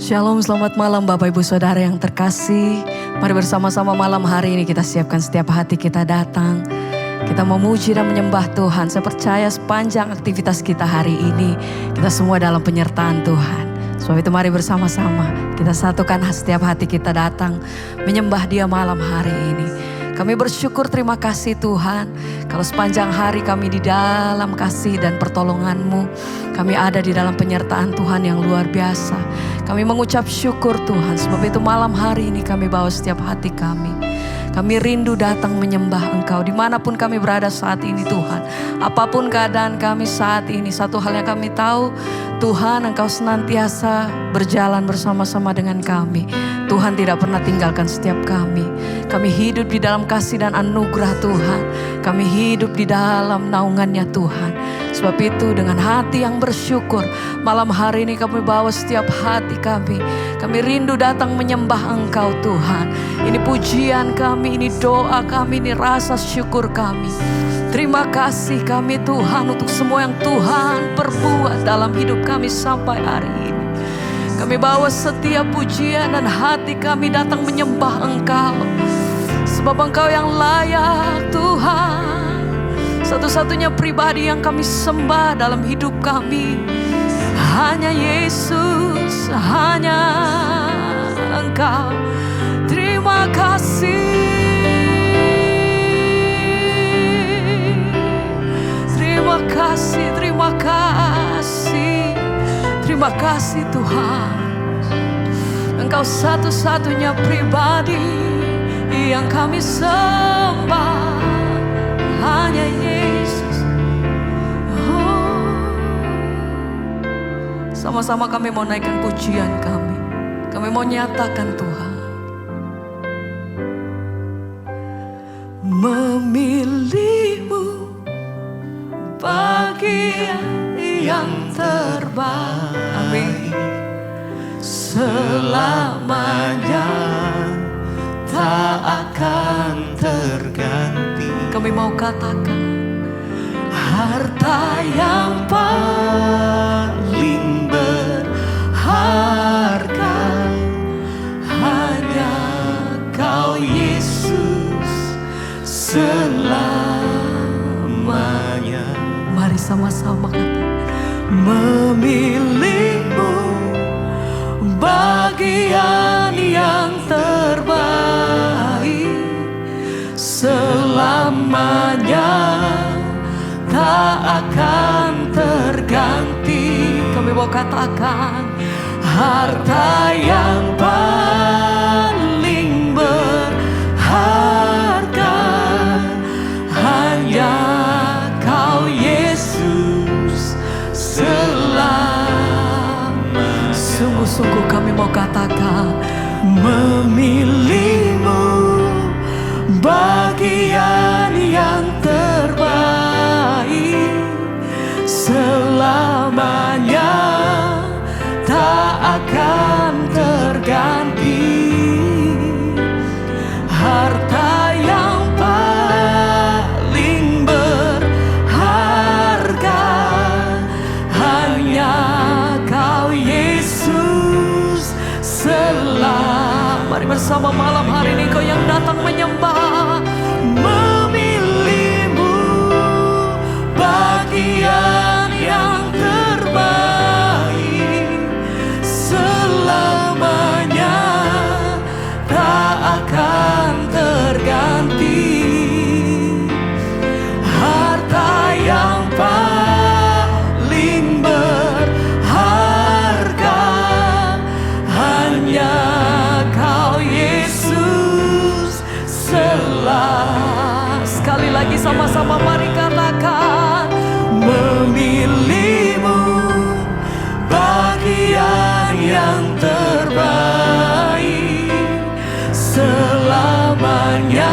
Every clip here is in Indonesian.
Shalom, selamat malam Bapak Ibu Saudara yang terkasih. Mari bersama-sama malam hari ini kita siapkan setiap hati kita datang. Kita memuji dan menyembah Tuhan. Saya percaya sepanjang aktivitas kita hari ini, kita semua dalam penyertaan Tuhan. Sebab itu mari bersama-sama kita satukan setiap hati kita datang menyembah Dia malam hari ini. Kami bersyukur, terima kasih Tuhan. Kalau sepanjang hari kami di dalam kasih dan pertolongan-Mu, kami ada di dalam penyertaan Tuhan yang luar biasa. Kami mengucap syukur Tuhan. Sebab itu malam hari ini kami bawa setiap hati kami. Kami rindu datang menyembah Engkau dimanapun kami berada saat ini Tuhan. Apapun keadaan kami saat ini, satu hal yang kami tahu, Tuhan Engkau senantiasa berjalan bersama-sama dengan kami. Tuhan tidak pernah tinggalkan setiap kami. Kami hidup di dalam kasih dan anugerah Tuhan. Kami hidup di dalam naungannya Tuhan. Sebab itu dengan hati yang bersyukur, malam hari ini kami bawa setiap hati kami. Kami rindu datang menyembah Engkau Tuhan. Ini pujian kami, ini doa kami, ini rasa syukur kami. Terima kasih kami Tuhan untuk semua yang Tuhan perbuat dalam hidup kami sampai hari ini. Kami bawa setiap pujian dan hati kami datang menyembah Engkau. Sebab Engkau yang layak Tuhan. Satu-satunya pribadi yang kami sembah dalam hidup kami hanya Yesus, hanya Engkau. Terima kasih. Terima kasih, terima kasih. Terima kasih Tuhan. Engkau satu-satunya pribadi yang kami sembah, hanya Yesus. Sama-sama kami mau naikkan pujian kami. Kami mau nyatakan Tuhan. Memilih-Mu bagian yang terbaik. Amin. Selamanya tak akan terganti. Kami mau katakan harta yang paling berharga hanya Kau Yesus selamanya. Mari sama-sama katakan. Memilih-Mu bagian yang terbaik, selamanya tak akan terganti. Kami mau katakan harta yang paling berharga hanya Kau Yesus selamanya. Sungguh-sungguh kami mau katakan memilih-Mu bagian yang terbaik, selamanya tak akan terganti. Harta yang paling berharga hanya Kau Yesus selamanya. Mari bersama malam hari ini Kau yang datang menyembah. Memilih-Mu bagian yang terbaik, selamanya tak akan terganti. Harta yang paling berharga hanya Kau Yesus sekali lagi sama-sama mari katakan memilih-Mu bagian yang terbaik, selamanya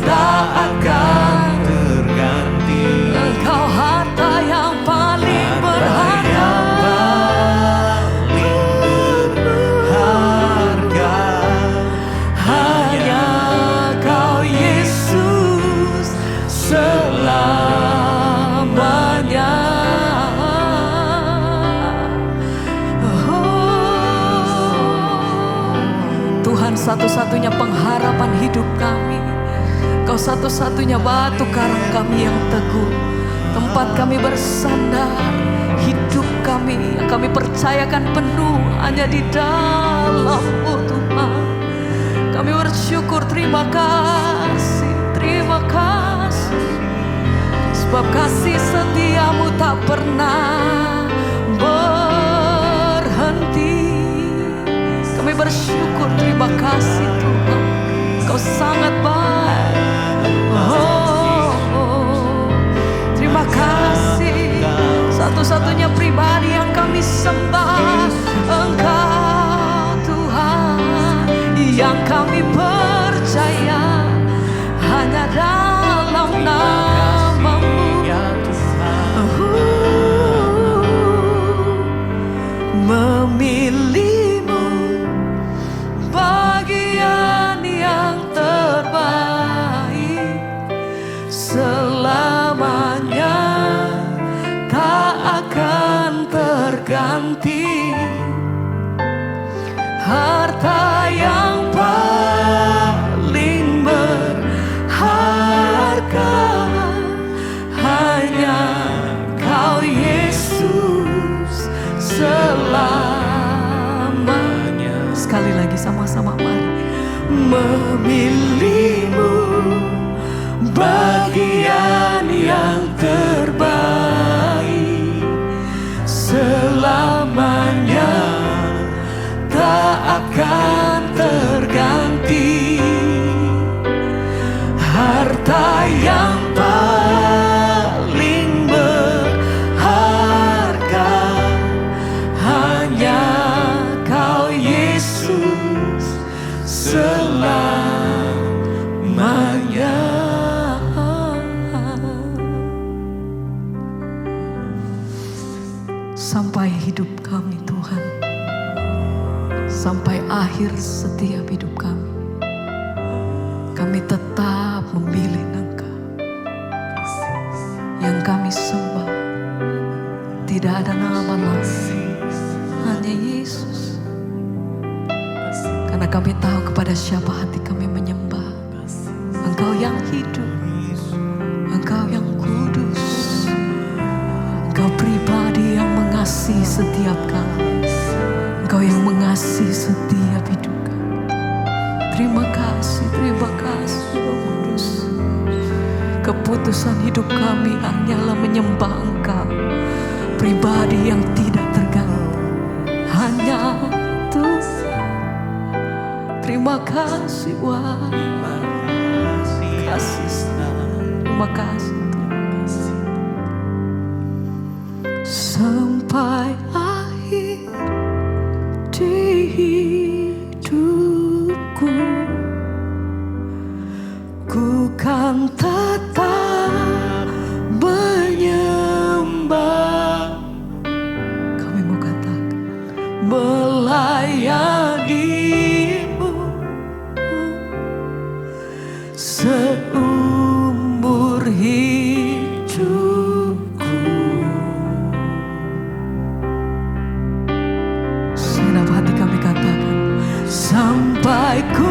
tak akan terganti. Engkau harta yang paling berharga, hanya Kau Yesus selamanya. satu-satunya pengharapan hidup kami. Kau satu-satunya batu karang kami yang teguh, tempat kami bersandar. Hidup kami yang kami percayakan penuh hanya di dalam-Mu Tuhan. Kami bersyukur, terima kasih, terima kasih. Sebab kasih setiamu tak pernah berhenti. Kami bersyukur, terima kasih Tuhan. Kau sangat baik. Terima kasih. Satu-satunya pribadi yang kami sembah Engkau Tuhan. Yang kami percaya hanya dalam nama-Mu. Memilih-Mu bagian yang terbaik. Selamanya tak akan terganti. Harta yang paling berharga hanya Kau Yesus selamanya. Sekali lagi sama-sama mari. Memilih-Mu bagian yang terbaik. Selamanya tak akan terganti. Harta yang paling berharga hanya Kau Yesus selamanya. Sampai hidup kami Tuhan, sampai akhir setiap hidup kami, kami tetap memilih Engkau. Yang kami sembah tidak ada nama lain, hanya Yesus. Karena kami tahu kepada siapa hati kami menyembah. Engkau yang hidup, Engkau yang kudus, Engkau pribadi yang mengasihi setiap kami. Engkau yang mengasihi setiap hidup kami. Terima kasih Roh Kudus. Keputusan hidup kami hanyalah menyembah Engkau, pribadi yang tidak terganti, hanya Tuhan. Terima kasih terima kasih sampai akhir di hidupku. Ku kan tetap menyembah. Kami mau katakan melayani-Mu seumur hidupku. Segenap hati kami katakan sampai ku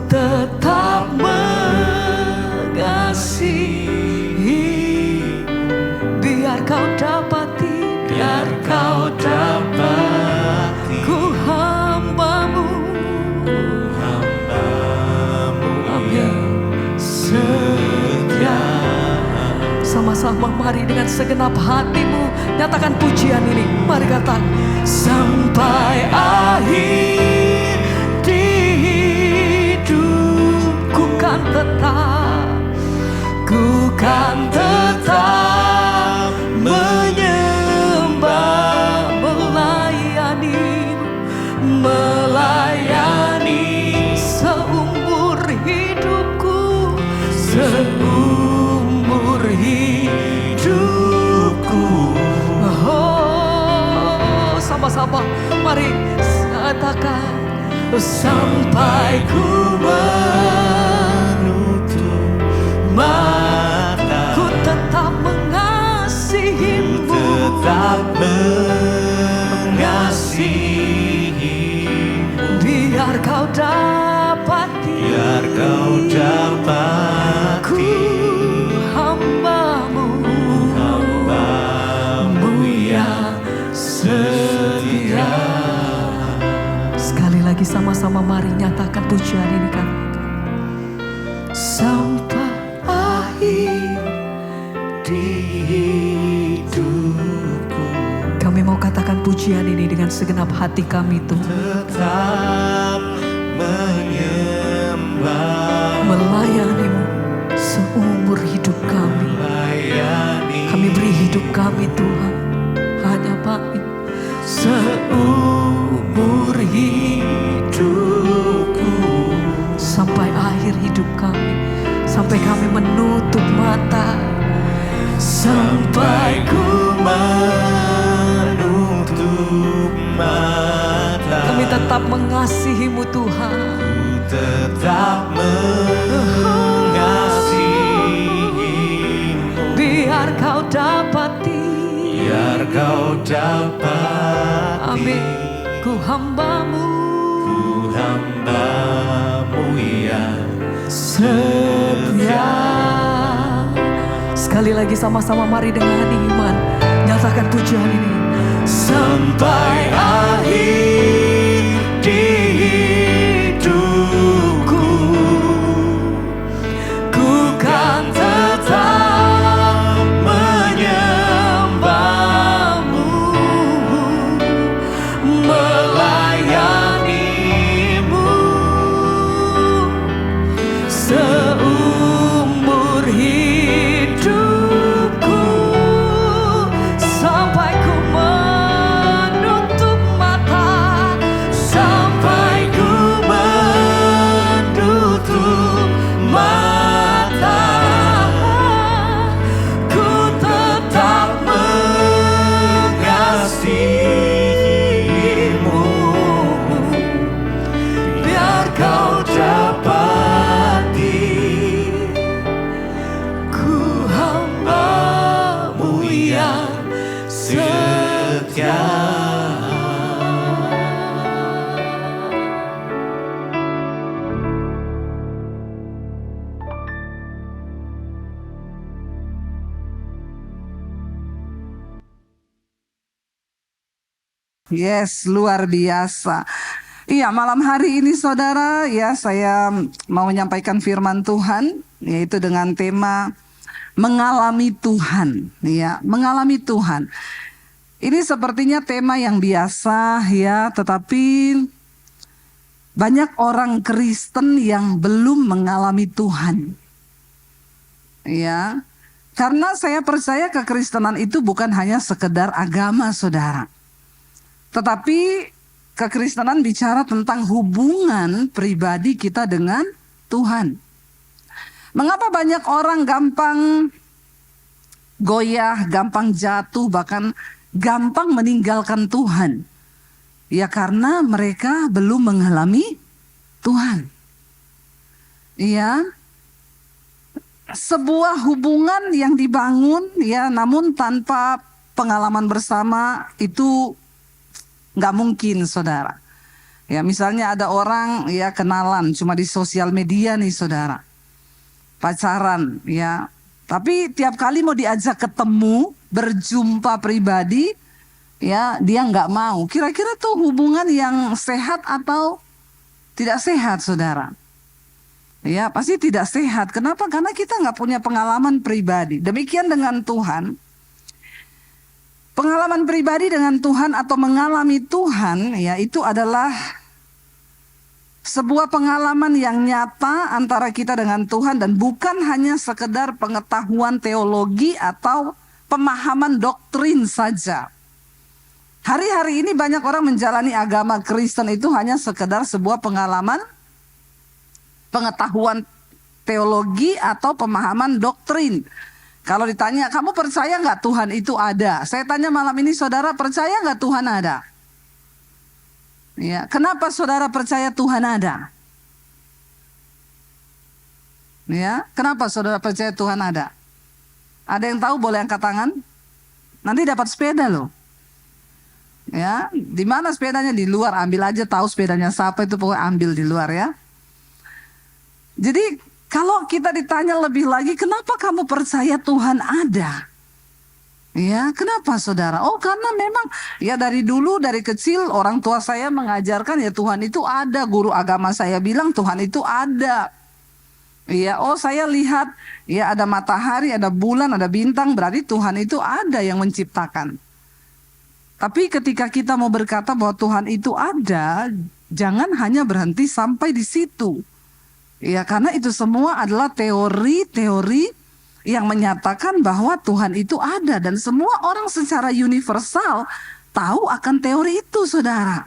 tetap mengasihi. Biar kau dapati, ku hamba-Mu, amin. Setia. Sama-sama mari dengan segenap hatimu nyatakan pujian ini. Mari katakan sampai akhir di hidupku kan tetap, ku kan tetap menyembah, melayani seumur hidupku, seumur hidupku. Oh, sama-sama mari katakan sampai ku menutup mata, ku tetap mengasihi-Mu. mengasihimu. Biar kau dapati, Biar kau dapati, hambamu yang setia. Sekali lagi sama-sama mari nyatakan pujian ini kan. Sampai Akhir di hidupku, kami mau katakan pujian ini dengan segenap hati kami Tuhan. tetap menyembah, Melayanimu seumur hidup kami. melayani Kami beri hidup kami Tuhan hanya Pak seumur hidupku, sampai akhir hidup kami, sampai kami menutup mata, sampai ku menutup mata. kami tetap mengasihimu Tuhan. Ku tetap mengasihimu. Biar kau dapati, Biar kau dapati, amin, ku hambamu, ku hambamu yang setia. Sekali lagi sama-sama mari dengan iman nyatakan pujian ini. sampai akhir di hidupku, ku kan tetap menyembahmu, melayanimu seumur hidupku, sampai ku menutup mata, sampai ku menutup mata. Ku tetap mengasihimu. Biar kau dapati, ku hambamu yang setia. Yes, luar biasa. Iya, malam hari ini saudara, ya saya mau menyampaikan firman Tuhan, yaitu dengan tema mengalami Tuhan. Ya, mengalami Tuhan. Ini sepertinya tema yang biasa ya, tetapi banyak orang Kristen yang belum mengalami Tuhan. Ya, karena saya percaya kekristenan itu bukan hanya sekedar agama saudara. Tetapi kekristenan bicara tentang hubungan pribadi kita dengan Tuhan. Mengapa banyak orang gampang goyah, gampang jatuh, bahkan gampang meninggalkan Tuhan? Ya karena mereka belum mengalami Tuhan. Iya. Sebuah hubungan yang dibangun ya namun tanpa pengalaman bersama itu nggak mungkin saudara. Ya misalnya ada orang ya kenalan cuma di sosial media nih saudara. Pacaran ya. Tapi tiap kali mau diajak ketemu, berjumpa pribadi ya dia nggak mau. Kira-kira tuh hubungan yang sehat atau tidak sehat saudara? Ya pasti tidak sehat. Kenapa? Karena kita nggak punya pengalaman pribadi. Demikian dengan Tuhan. Pengalaman pribadi dengan Tuhan atau mengalami Tuhan ya itu adalah sebuah pengalaman yang nyata antara kita dengan Tuhan dan bukan hanya sekedar pengetahuan teologi atau pemahaman doktrin saja. Hari-hari ini banyak orang menjalani agama Kristen itu hanya sekedar sebuah pengalaman pengetahuan teologi atau pemahaman doktrin. Kalau ditanya, kamu percaya nggak Tuhan itu ada? Saya tanya malam ini, saudara percaya nggak Tuhan ada? Ya, kenapa saudara percaya Tuhan ada? Ya, kenapa saudara percaya Tuhan ada? Ada yang tahu boleh angkat tangan? Nanti dapat sepeda loh. Ya, di mana sepedanya? Di luar, ambil aja, tahu sepedanya siapa itu, pokoknya ambil di luar ya. Jadi kalau kita ditanya lebih lagi, kenapa kamu percaya Tuhan ada? Ya, kenapa saudara? Oh, karena memang ya dari dulu, dari kecil orang tua saya mengajarkan ya Tuhan itu ada. Guru agama saya bilang Tuhan itu ada. Ya, oh saya lihat ya ada matahari, ada bulan, ada bintang, berarti Tuhan itu ada yang menciptakan. Tapi ketika kita mau berkata bahwa Tuhan itu ada, jangan hanya berhenti sampai di situ. Ya, karena itu semua adalah teori-teori yang menyatakan bahwa Tuhan itu ada. Dan semua orang secara universal tahu akan teori itu, saudara.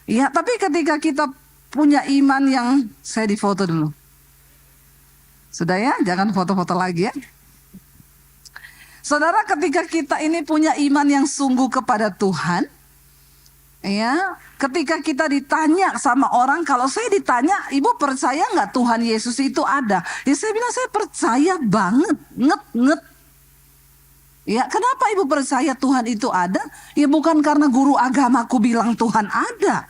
Ya, tapi ketika kita punya iman yang, saya difoto dulu. Sudah ya, jangan foto-foto lagi ya. Saudara, ketika kita ini punya iman yang sungguh kepada Tuhan, ya, ketika kita ditanya sama orang, kalau saya ditanya, ibu percaya nggak Tuhan Yesus itu ada? Ya saya bilang saya percaya banget, nget. Ya, kenapa ibu percaya Tuhan itu ada? Ya bukan karena guru agamaku bilang Tuhan ada.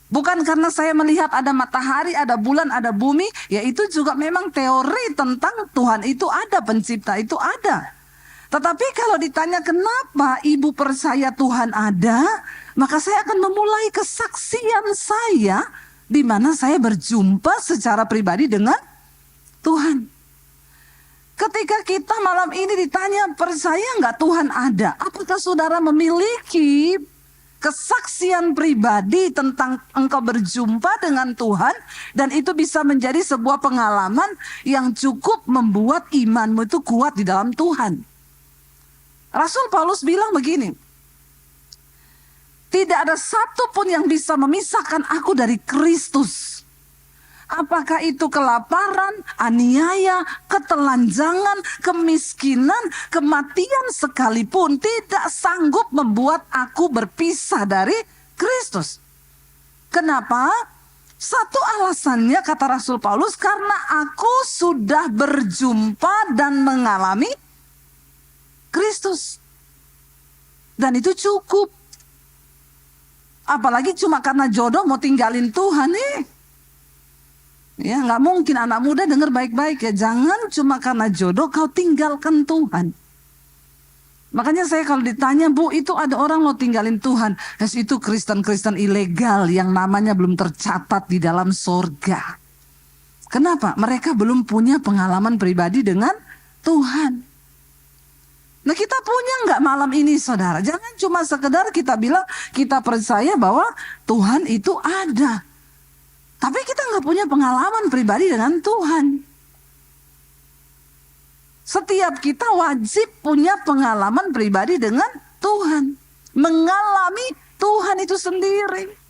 Bukan karena saya melihat ada matahari, ada bulan, ada bumi. Ya itu juga memang teori tentang Tuhan itu ada, pencipta itu ada. Tetapi kalau ditanya kenapa ibu percaya Tuhan ada, maka saya akan memulai kesaksian saya di mana saya berjumpa secara pribadi dengan Tuhan. Ketika kita malam ini ditanya percaya nggak Tuhan ada, apakah saudara memiliki kesaksian pribadi tentang engkau berjumpa dengan Tuhan dan itu bisa menjadi sebuah pengalaman yang cukup membuat imanmu itu kuat di dalam Tuhan? Rasul Paulus bilang begini, tidak ada satu pun yang bisa memisahkan aku dari Kristus. Apakah itu kelaparan, aniaya, ketelanjangan, kemiskinan, kematian sekalipun tidak sanggup membuat aku berpisah dari Kristus. Kenapa? Satu alasannya kata Rasul Paulus, karena aku sudah berjumpa dan mengalami Kristus. Dan itu cukup. Apalagi cuma karena jodoh mau tinggalin Tuhan nih. Ya nggak mungkin. Anak muda dengar baik-baik ya. Jangan cuma karena jodoh kau tinggalkan Tuhan. Makanya saya kalau ditanya, Bu itu ada orang mau tinggalin Tuhan. Itu Kristen-Kristen ilegal yang namanya belum tercatat di dalam sorga. Kenapa? Mereka belum punya pengalaman pribadi dengan Tuhan. Nah kita punya nggak malam ini saudara? Jangan cuma sekedar kita bilang kita percaya bahwa Tuhan itu ada. Tapi kita nggak punya pengalaman pribadi dengan Tuhan. Setiap kita wajib punya pengalaman pribadi dengan Tuhan. Mengalami Tuhan itu sendiri.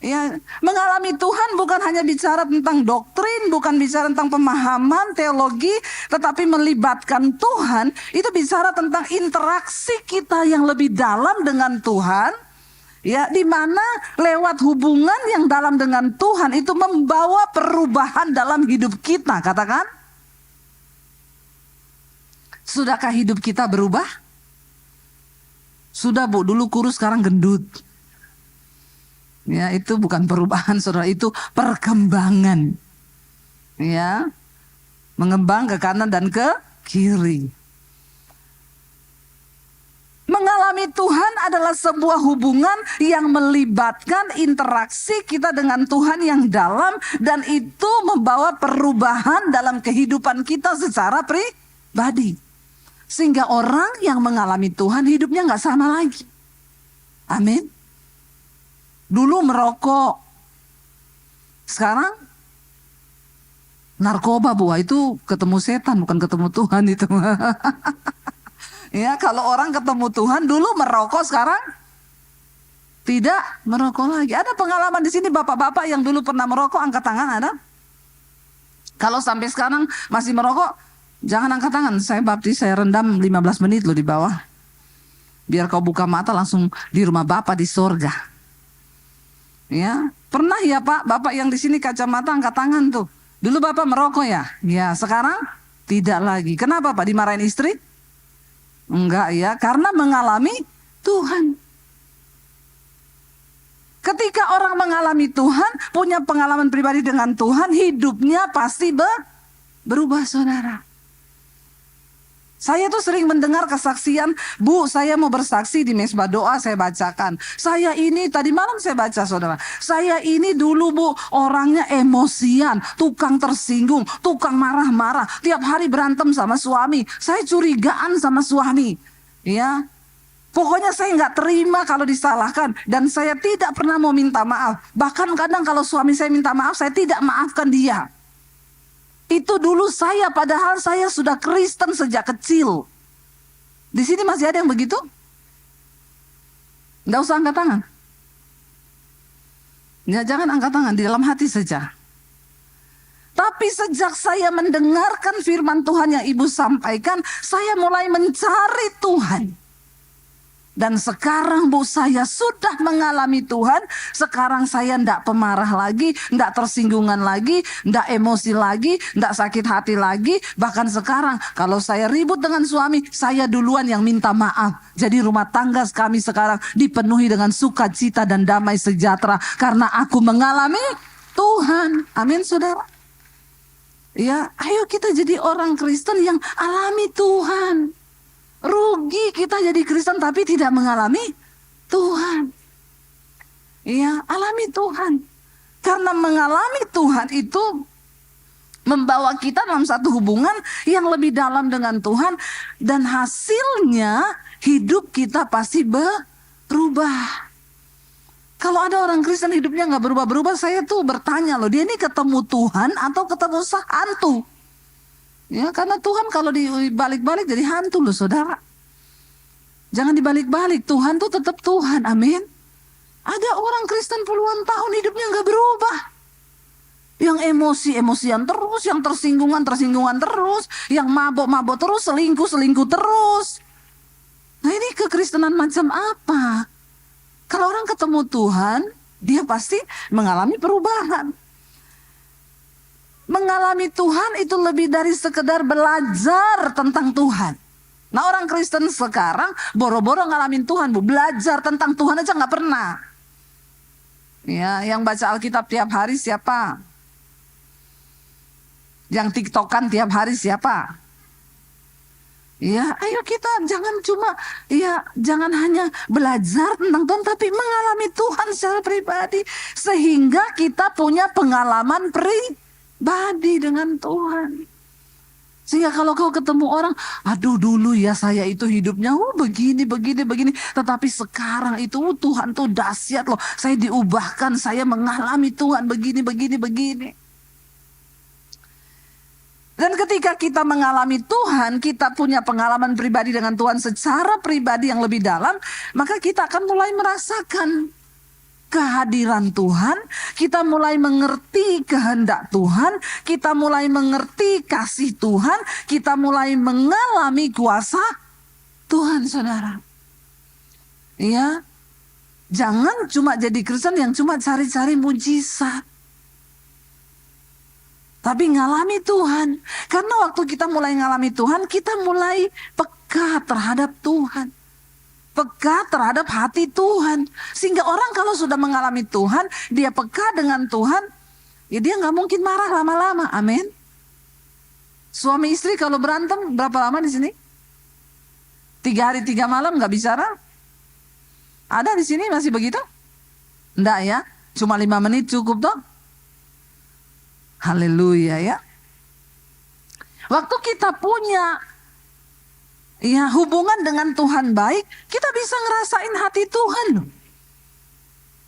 Ya, mengalami Tuhan bukan hanya bicara tentang doktrin, bukan bicara tentang pemahaman teologi, tetapi melibatkan Tuhan, itu bicara tentang interaksi kita yang lebih dalam dengan Tuhan, ya, di mana lewat hubungan yang dalam dengan Tuhan itu membawa perubahan dalam hidup kita, katakan. Sudahkah hidup kita berubah? Sudah Bu, dulu kurus sekarang gendut. Ya, itu bukan perubahan saudara, itu perkembangan. Ya, mengembang ke kanan dan ke kiri. Mengalami Tuhan adalah sebuah hubungan yang melibatkan interaksi kita dengan Tuhan yang dalam, dan itu membawa perubahan dalam kehidupan kita secara pribadi. Sehingga orang yang mengalami Tuhan hidupnya nggak sama lagi. Amin. Dulu merokok, sekarang narkoba Bu, itu ketemu setan bukan ketemu Tuhan itu. Ya, kalau orang ketemu Tuhan dulu merokok, sekarang tidak merokok lagi. Ada pengalaman di sini bapak-bapak yang dulu pernah merokok, angkat tangan ada? Kalau sampai sekarang masih merokok, jangan angkat tangan. Saya baptis, saya rendam 15 menit loh di bawah. Biar kau buka mata langsung di rumah Bapak di sorga. Ya, pernah ya Pak, Bapak yang di sini kacamata angkat tangan tuh. Dulu Bapak merokok ya? Ya, sekarang tidak lagi. Kenapa Pak? Dimarahin istri? Enggak ya, karena mengalami Tuhan. Ketika orang mengalami Tuhan, punya pengalaman pribadi dengan Tuhan, hidupnya pasti berubah, saudara. Saya tuh sering mendengar kesaksian, Bu, saya mau bersaksi di mesbah doa, saya bacakan. Saya ini, tadi malam saya baca, saudara. Saya ini dulu, Bu, orangnya emosian, tukang tersinggung, tukang marah-marah. Tiap hari berantem sama suami. Saya curigaan sama suami. Ya, pokoknya saya nggak terima kalau disalahkan. Dan saya tidak pernah mau minta maaf. Bahkan kadang kalau suami saya minta maaf, saya tidak maafkan dia. Itu dulu saya, padahal saya sudah Kristen sejak kecil. Di sini masih ada yang begitu? Nggak usah angkat tangan. Ya, jangan angkat tangan, di dalam hati saja. Tapi sejak saya mendengarkan firman Tuhan yang Ibu sampaikan, saya mulai mencari Tuhan. Dan sekarang, Bu, saya sudah mengalami Tuhan. Sekarang saya tidak pemarah lagi, tidak tersinggungan lagi, tidak emosi lagi, tidak sakit hati lagi. Bahkan sekarang kalau saya ribut dengan suami, saya duluan yang minta maaf. Jadi rumah tangga kami sekarang dipenuhi dengan sukacita dan damai sejahtera. Karena aku mengalami Tuhan. Amin, saudara. Ya, ayo kita jadi orang Kristen yang alami Tuhan. Rugi kita jadi Kristen tapi tidak mengalami Tuhan. Iya, alami Tuhan. Karena mengalami Tuhan itu membawa kita dalam satu hubungan yang lebih dalam dengan Tuhan. Dan hasilnya hidup kita pasti berubah. Kalau ada orang Kristen hidupnya gak berubah-berubah, saya tuh bertanya loh, dia ini ketemu Tuhan atau ketemu hantu? Ya, karena Tuhan kalau dibalik-balik jadi hantu loh, saudara. Jangan dibalik-balik, Tuhan tuh tetap Tuhan, amin. Ada orang Kristen puluhan tahun hidupnya gak berubah. Yang emosi-emosian terus, yang tersinggungan terus, yang mabok-mabok terus, selingkuh terus. Nah, ini kekristenan macam apa? Kalau orang ketemu Tuhan, dia pasti mengalami perubahan. Mengalami Tuhan itu lebih dari sekedar belajar tentang Tuhan. Nah, orang Kristen sekarang boro-boro ngalamin Tuhan, Bu. Belajar tentang Tuhan aja nggak pernah. Ya, yang baca Alkitab tiap hari siapa? Yang TikTokan tiap hari siapa? Ya, ayo kita jangan hanya belajar tentang Tuhan, tapi mengalami Tuhan secara pribadi. Sehingga kita punya pengalaman pribadi dengan Tuhan. Sehingga kalau kau ketemu orang, aduh dulu ya saya itu hidupnya begini. Tetapi sekarang itu Tuhan tuh dahsyat loh. Saya diubahkan, saya mengalami Tuhan begini. Dan ketika kita mengalami Tuhan, kita punya pengalaman pribadi dengan Tuhan secara pribadi yang lebih dalam, maka kita akan mulai merasakan kehadiran Tuhan, kita mulai mengerti kehendak Tuhan, kita mulai mengerti kasih Tuhan, kita mulai mengalami kuasa Tuhan, saudara. Ya, jangan cuma jadi Kristen yang cuma cari-cari mujizat. Tapi ngalami Tuhan. Karena waktu kita mulai ngalami Tuhan, kita mulai peka terhadap Tuhan. Peka terhadap hati Tuhan. Sehingga orang kalau sudah mengalami Tuhan, dia peka dengan Tuhan, ya dia gak mungkin marah lama-lama. Amin. Suami istri kalau berantem berapa lama di sini? 3 hari 3 malam gak bicara? Ada di sini masih begitu? Enggak ya? Cuma 5 menit cukup toh? Haleluya ya. Waktu kita punya hubungan dengan Tuhan baik, kita bisa ngerasain hati Tuhan.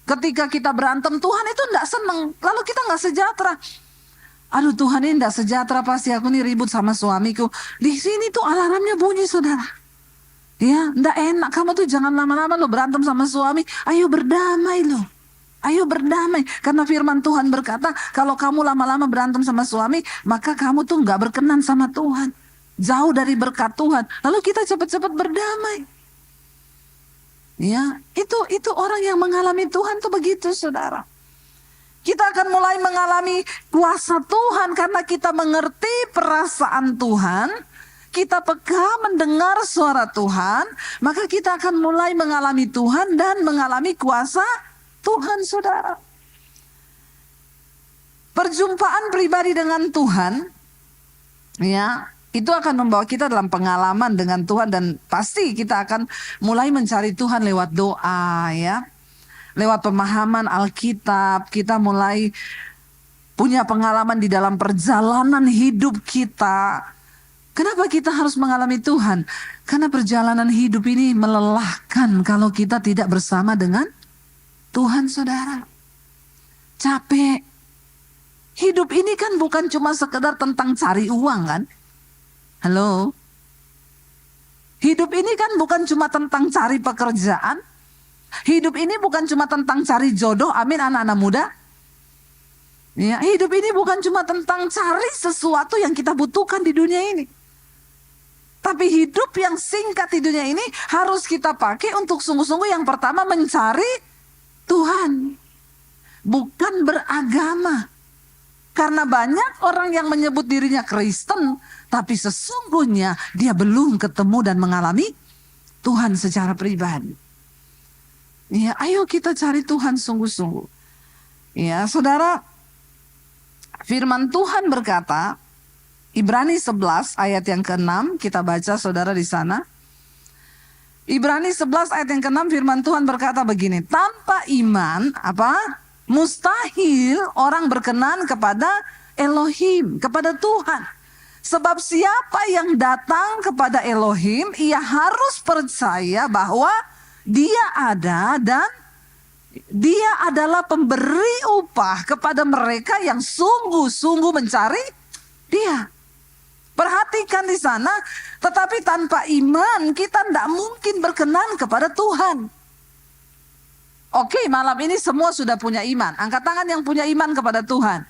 Ketika kita berantem, Tuhan itu enggak senang. Lalu kita enggak sejahtera. Aduh Tuhan ini enggak sejahtera, pasti aku nih ribut sama suamiku. Di sini tuh alarmnya bunyi, saudara. Ya, enggak enak. Kamu tuh jangan lama-lama lo berantem sama suami. Ayo berdamai lo. Ayo berdamai. Karena firman Tuhan berkata, kalau kamu lama-lama berantem sama suami, maka kamu tuh enggak berkenan sama Tuhan. Jauh dari berkat Tuhan. Lalu kita cepat-cepat berdamai. Ya, itu orang yang mengalami Tuhan tuh begitu, saudara. Kita akan mulai mengalami kuasa Tuhan karena kita mengerti perasaan Tuhan. Kita peka mendengar suara Tuhan, maka kita akan mulai mengalami Tuhan dan mengalami kuasa Tuhan, saudara. Perjumpaan pribadi dengan Tuhan, ya, itu akan membawa kita dalam pengalaman dengan Tuhan, dan pasti kita akan mulai mencari Tuhan lewat doa, ya. Lewat pemahaman Alkitab, kita mulai punya pengalaman di dalam perjalanan hidup kita. Kenapa kita harus mengalami Tuhan? Karena perjalanan hidup ini melelahkan kalau kita tidak bersama dengan Tuhan, saudara. Capek. Hidup ini kan bukan cuma sekedar tentang cari uang, kan? Halo? Hidup ini kan bukan cuma tentang cari pekerjaan. Hidup ini bukan cuma tentang cari jodoh, amin anak-anak muda. Ya, hidup ini bukan cuma tentang cari sesuatu yang kita butuhkan di dunia ini. Tapi hidup yang singkat di dunia ini harus kita pakai untuk sungguh-sungguh yang pertama mencari Tuhan. Bukan beragama. Karena banyak orang yang menyebut dirinya Kristen, tapi sesungguhnya dia belum ketemu dan mengalami Tuhan secara pribadi. Ya, ayo kita cari Tuhan sungguh-sungguh. Ya, saudara, firman Tuhan berkata, Ibrani 11 ayat yang ke-6, kita baca saudara di sana. Ibrani 11 ayat yang ke-6, firman Tuhan berkata begini, tanpa iman, mustahil orang berkenan kepada Elohim, kepada Tuhan. Sebab siapa yang datang kepada Elohim, ia harus percaya bahwa Dia ada dan Dia adalah pemberi upah kepada mereka yang sungguh-sungguh mencari Dia. Perhatikan di sana, tetapi tanpa iman kita tidak mungkin berkenan kepada Tuhan. Oke, malam ini semua sudah punya iman. Angkat tangan yang punya iman kepada Tuhan.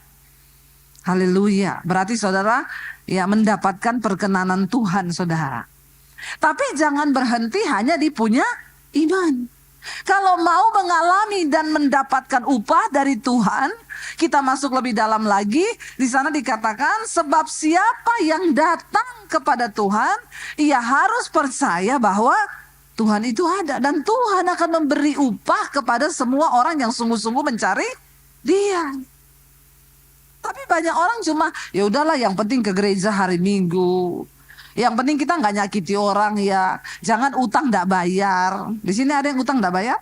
Haleluya. Berarti saudara ya mendapatkan perkenanan Tuhan, saudara. Tapi jangan berhenti hanya di punya iman. Kalau mau mengalami dan mendapatkan upah dari Tuhan, kita masuk lebih dalam lagi. Di sana dikatakan, sebab siapa yang datang kepada Tuhan, ia harus percaya bahwa Tuhan itu ada. Dan Tuhan akan memberi upah kepada semua orang yang sungguh-sungguh mencari Dia. Tapi banyak orang cuma, ya udahlah yang penting ke gereja hari Minggu. Yang penting kita nggak nyakiti orang ya. Jangan utang nggak bayar. Di sini ada yang utang nggak bayar?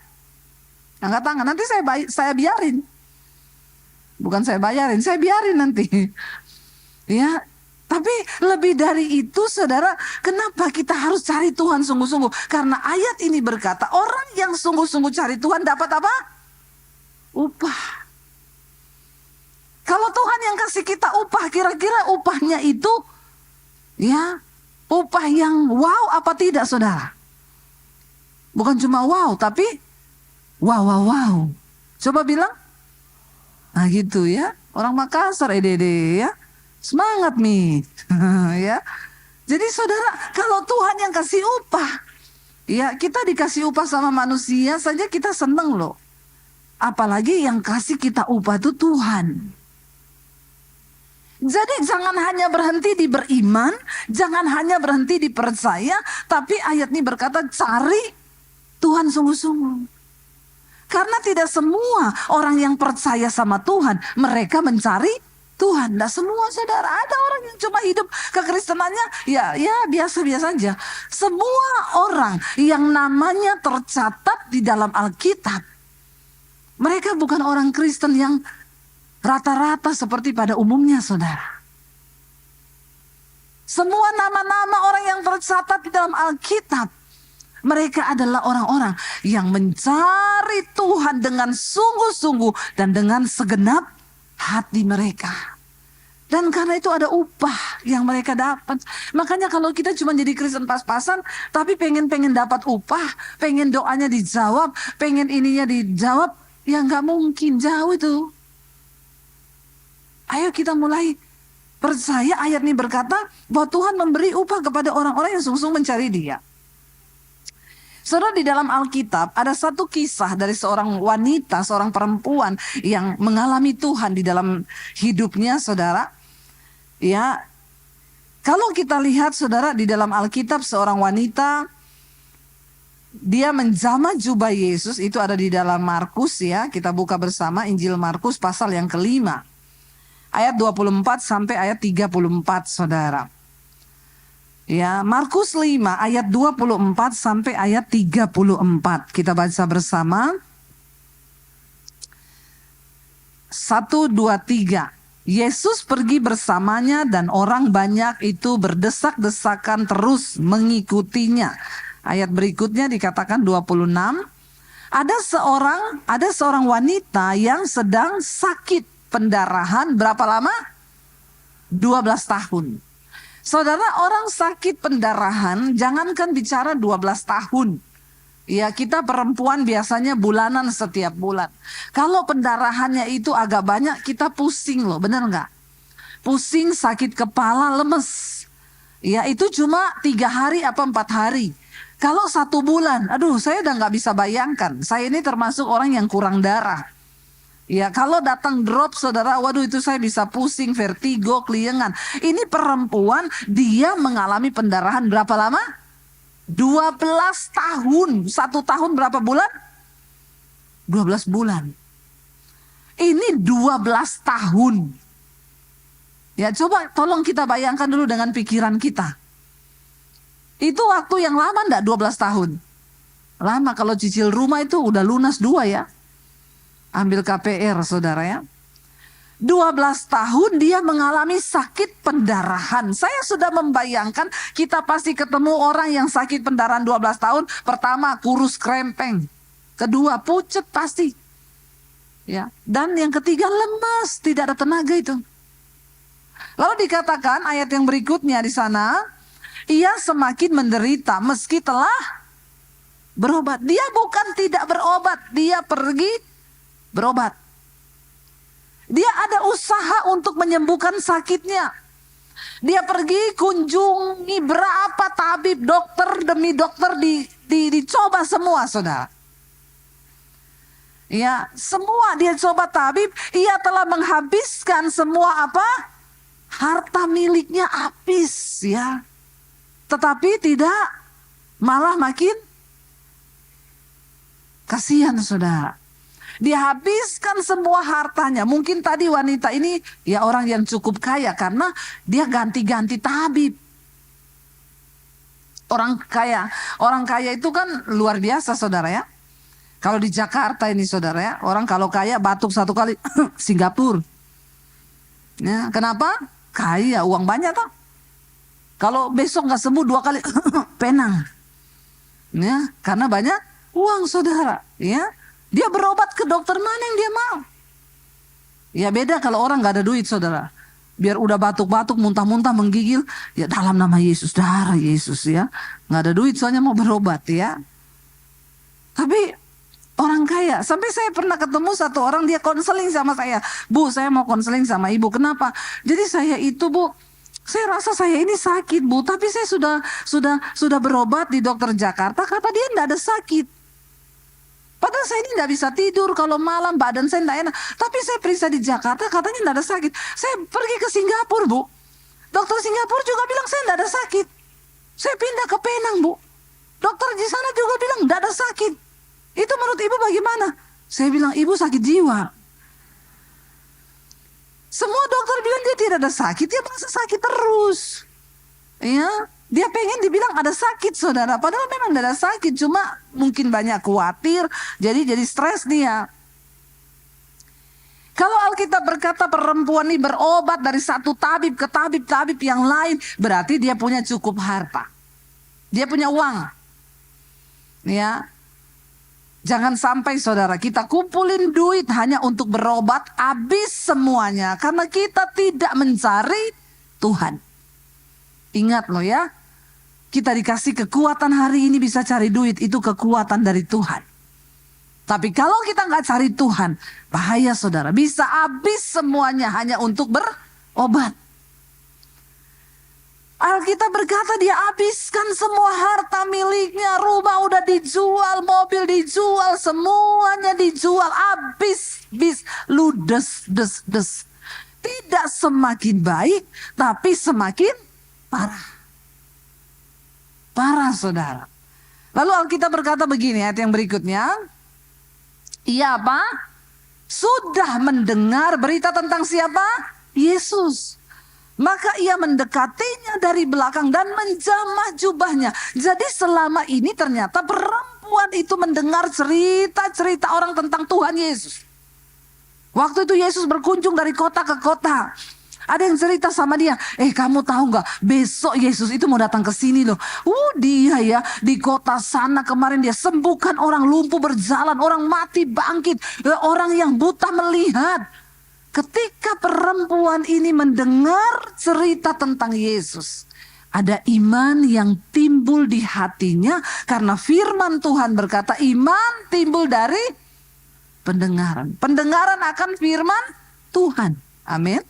Angkat tangan. Nanti saya biarin. Bukan saya bayarin, saya biarin nanti. Ya. Tapi lebih dari itu, saudara, kenapa kita harus cari Tuhan sungguh-sungguh? Karena ayat ini berkata, orang yang sungguh-sungguh cari Tuhan dapat apa? Upah. Kalau Tuhan yang kasih kita upah, kira-kira upahnya itu, ya, upah yang wow apa tidak, saudara? Bukan cuma wow, tapi wow. Coba bilang. Nah gitu ya. Orang Makassar EDD ya. Semangat nih. Ya. Jadi saudara, kalau Tuhan yang kasih upah, ya kita dikasih upah sama manusia saja kita seneng loh. Apalagi yang kasih kita upah itu Tuhan. Jadi jangan hanya berhenti di beriman, jangan hanya berhenti di percaya, tapi ayat ini berkata cari Tuhan sungguh-sungguh. Karena tidak semua orang yang percaya sama Tuhan, mereka mencari Tuhan. Tidak semua, saudara. Ada orang yang cuma hidup kekristenannya, ya biasa-biasa aja. Semua orang yang namanya tercatat di dalam Alkitab, mereka bukan orang Kristen yang rata-rata seperti pada umumnya, saudara. Semua nama-nama orang yang tercatat di dalam Alkitab, mereka adalah orang-orang yang mencari Tuhan dengan sungguh-sungguh dan dengan segenap hati mereka. Dan karena itu ada upah yang mereka dapat. Makanya kalau kita cuma jadi Kristen pas-pasan, tapi pengen dapat upah, pengen doanya dijawab, pengen ininya dijawab, ya nggak mungkin, jauh itu. Ayo kita mulai percaya. Ayat ini berkata bahwa Tuhan memberi upah kepada orang-orang yang sungguh-sungguh mencari Dia. Saudara, di dalam Alkitab ada satu kisah dari seorang wanita, seorang perempuan yang mengalami Tuhan di dalam hidupnya, saudara. Ya, kalau kita lihat, saudara, di dalam Alkitab seorang wanita dia menjamah jubah Yesus, itu ada di dalam Markus ya. Kita buka bersama Injil Markus pasal yang kelima. Ayat 24 sampai ayat 34 saudara. Ya, Markus 5 ayat 24 sampai ayat 34. Kita baca bersama. 1, 2, 3. Yesus pergi bersamanya dan orang banyak itu berdesak-desakan terus mengikutinya. Ayat berikutnya dikatakan 26. Ada seorang wanita yang sedang sakit pendarahan berapa lama? 12 tahun. Saudara, orang sakit pendarahan jangankan bicara 12 tahun. Ya, kita perempuan biasanya bulanan setiap bulan. Kalau pendarahannya itu agak banyak, kita pusing loh, bener nggak? Pusing, sakit kepala, lemes. Ya, itu cuma 3 hari apa 4 hari. Kalau 1 bulan, aduh saya udah nggak bisa bayangkan. Saya ini termasuk orang yang kurang darah. Ya, kalau datang drop saudara, waduh itu saya bisa pusing, vertigo, keliengan. Ini perempuan, dia mengalami pendarahan berapa lama? 12 tahun. 1 tahun berapa bulan? 12 bulan. Ini 12 tahun. Ya, coba tolong kita bayangkan dulu dengan pikiran kita. Itu waktu yang lama enggak 12 tahun? Lama, kalau cicil rumah itu udah lunas 2 ya. Ambil KPR saudara ya. 12 tahun dia mengalami sakit pendarahan. Saya sudah membayangkan kita pasti ketemu orang yang sakit pendarahan 12 tahun. Pertama kurus krempeng. Kedua pucet pasti. Ya. Dan yang ketiga lemas, tidak ada tenaga itu. Lalu dikatakan ayat yang berikutnya di sana, ia semakin menderita meski telah berobat. Dia bukan tidak berobat, dia pergi berobat. Dia ada usaha untuk menyembuhkan sakitnya. Dia pergi kunjungi berapa tabib, dokter demi dokter, dicoba semua saudara. Ya, semua dia coba tabib, ia telah menghabiskan semua apa? Harta miliknya habis ya. Tetapi tidak, malah makin kasihan saudara. Dia habiskan semua hartanya. Mungkin tadi wanita ini ya orang yang cukup kaya karena dia ganti-ganti tabib. Orang kaya itu kan luar biasa saudara ya. Kalau di Jakarta ini saudara ya, orang kalau kaya batuk 1 kali Singapura. Ya, kenapa? Kaya, uang banyak toh. Kalau besok nggak sembuh 2 kali Penang. Ya, karena banyak uang saudara. Ya, dia berobat ke dokter mana yang dia mau. Ya beda kalau orang nggak ada duit saudara. Biar udah batuk-batuk, muntah-muntah, menggigil, ya dalam nama Yesus, darah Yesus ya. Nggak ada duit soalnya mau berobat ya. Tapi orang kaya, sampai saya pernah ketemu satu orang, dia konseling sama saya. Bu, saya mau konseling sama ibu. Kenapa? Jadi saya itu bu, saya rasa saya ini sakit bu, tapi saya sudah berobat di dokter Jakarta, kata dia enggak ada sakit. Padahal saya ini enggak bisa tidur kalau malam, badan saya enggak enak. Tapi saya periksa di Jakarta, katanya enggak ada sakit. Saya pergi ke Singapura bu, dokter Singapura juga bilang saya enggak ada sakit. Saya pindah ke Penang bu, dokter di sana juga bilang enggak ada sakit. Itu menurut ibu bagaimana? Saya bilang ibu sakit jiwa. Semua dokter bilang dia tidak ada sakit, dia merasa sakit terus. Ya, dia pengen dibilang ada sakit saudara, padahal memang tidak ada sakit, cuma mungkin banyak khawatir, jadi stres dia. Kalau Alkitab berkata perempuan ini berobat dari satu tabib ke tabib yang lain, berarti dia punya cukup harta. Dia punya uang. Ya. Jangan sampai saudara kita kumpulin duit hanya untuk berobat, habis semuanya karena kita tidak mencari Tuhan. Ingat loh ya, kita dikasih kekuatan hari ini bisa cari duit, itu kekuatan dari Tuhan. Tapi kalau kita nggak cari Tuhan, bahaya saudara, bisa habis semuanya hanya untuk berobat. Alkitab berkata dia habiskan semua harta miliknya, rumah udah dijual, mobil dijual, semuanya dijual, habis, ludes, des. Tidak semakin baik, tapi semakin parah. Parah saudara. Lalu Alkitab berkata begini, ayat yang berikutnya. Ia apa? Sudah mendengar berita tentang siapa? Yesus. Maka ia mendekatinya dari belakang dan menjamah jubahnya. Jadi selama ini ternyata perempuan itu mendengar cerita-cerita orang tentang Tuhan Yesus. Waktu itu Yesus berkunjung dari kota ke kota. Ada yang cerita sama dia, kamu tahu nggak, besok Yesus itu mau datang ke sini loh. Dia ya di kota sana kemarin dia sembuhkan orang lumpuh berjalan, orang mati bangkit, orang yang buta melihat. Ketika perempuan ini mendengar cerita tentang Yesus, ada iman yang timbul di hatinya karena firman Tuhan berkata iman timbul dari pendengaran. Pendengaran akan firman Tuhan. Amin.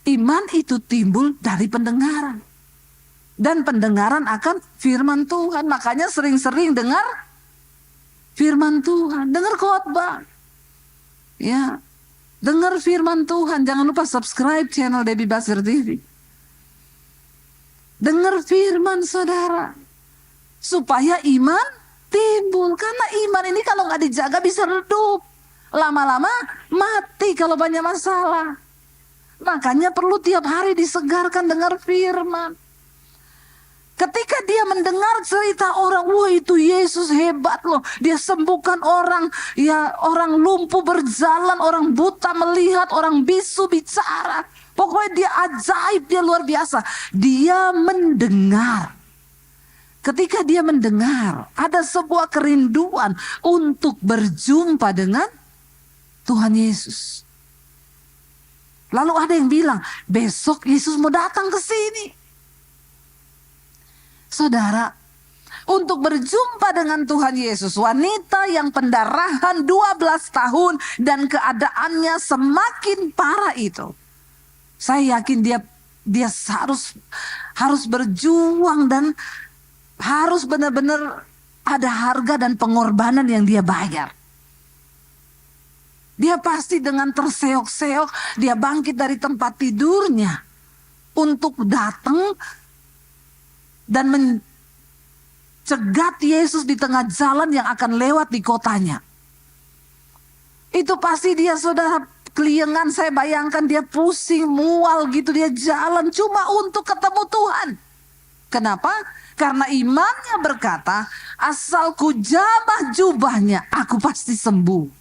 Iman itu timbul dari pendengaran. Dan pendengaran akan firman Tuhan. Makanya sering-sering dengar firman Tuhan. Dengar khotbah. Ya, dengar firman Tuhan. Jangan lupa subscribe channel Debbie Basir TV. Dengar firman saudara. Supaya iman timbul. Karena iman ini kalau nggak dijaga bisa redup. Lama-lama mati kalau banyak masalah. Makanya perlu tiap hari disegarkan dengar firman. Ketika dia mendengar cerita orang, wah itu Yesus hebat loh. Dia sembuhkan orang, ya orang lumpuh berjalan, orang buta melihat, orang bisu bicara. Pokoknya dia ajaib, dia luar biasa. Dia mendengar. Ketika dia mendengar, ada sebuah kerinduan untuk berjumpa dengan Tuhan Yesus. Lalu ada yang bilang, besok Yesus mau datang ke sini. Saudara, untuk berjumpa dengan Tuhan Yesus, wanita yang pendarahan 12 tahun dan keadaannya semakin parah itu. Saya yakin dia harus berjuang dan harus benar-benar ada harga dan pengorbanan yang dia bayar. Dia pasti dengan terseok-seok, dia bangkit dari tempat tidurnya untuk datang dan mencegat Yesus di tengah jalan yang akan lewat di kotanya. Itu pasti dia saudara keliengan, saya bayangkan dia pusing, mual gitu, dia jalan cuma untuk ketemu Tuhan. Kenapa? Karena imannya berkata, asal ku jamah jubahnya, aku pasti sembuh.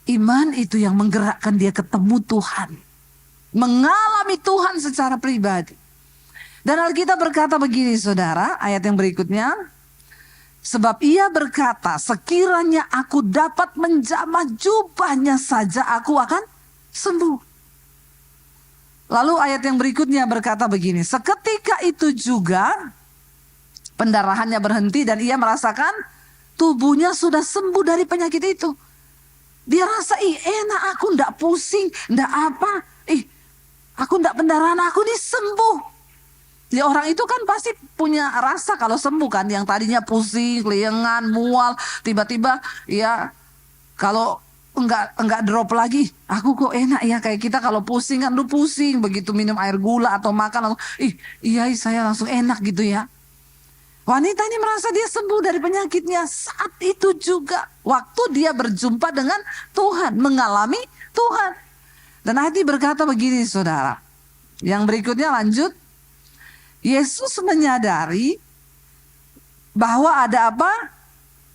Iman itu yang menggerakkan dia ketemu Tuhan. Mengalami Tuhan secara pribadi. Dan Alkitab berkata begini saudara, ayat yang berikutnya. Sebab ia berkata, sekiranya aku dapat menjamah jubahnya saja, aku akan sembuh. Lalu ayat yang berikutnya berkata begini. Seketika itu juga pendarahannya berhenti dan ia merasakan tubuhnya sudah sembuh dari penyakit itu. Dia rasa, enak aku ndak pusing, ndak apa. Aku ndak pendarahan, aku ini sembuh. Ya orang itu kan pasti punya rasa kalau sembuh kan. Yang tadinya pusing, keliengan, mual. Tiba-tiba ya kalau enggak drop lagi. Aku kok enak ya, kayak kita kalau pusing kan lu pusing. Begitu minum air gula atau makan langsung, iya saya langsung enak gitu ya. Wanita ini merasa dia sembuh dari penyakitnya. Saat itu juga waktu dia berjumpa dengan Tuhan, mengalami Tuhan. Dan hati berkata begini saudara. Yang berikutnya lanjut. Yesus menyadari bahwa ada apa?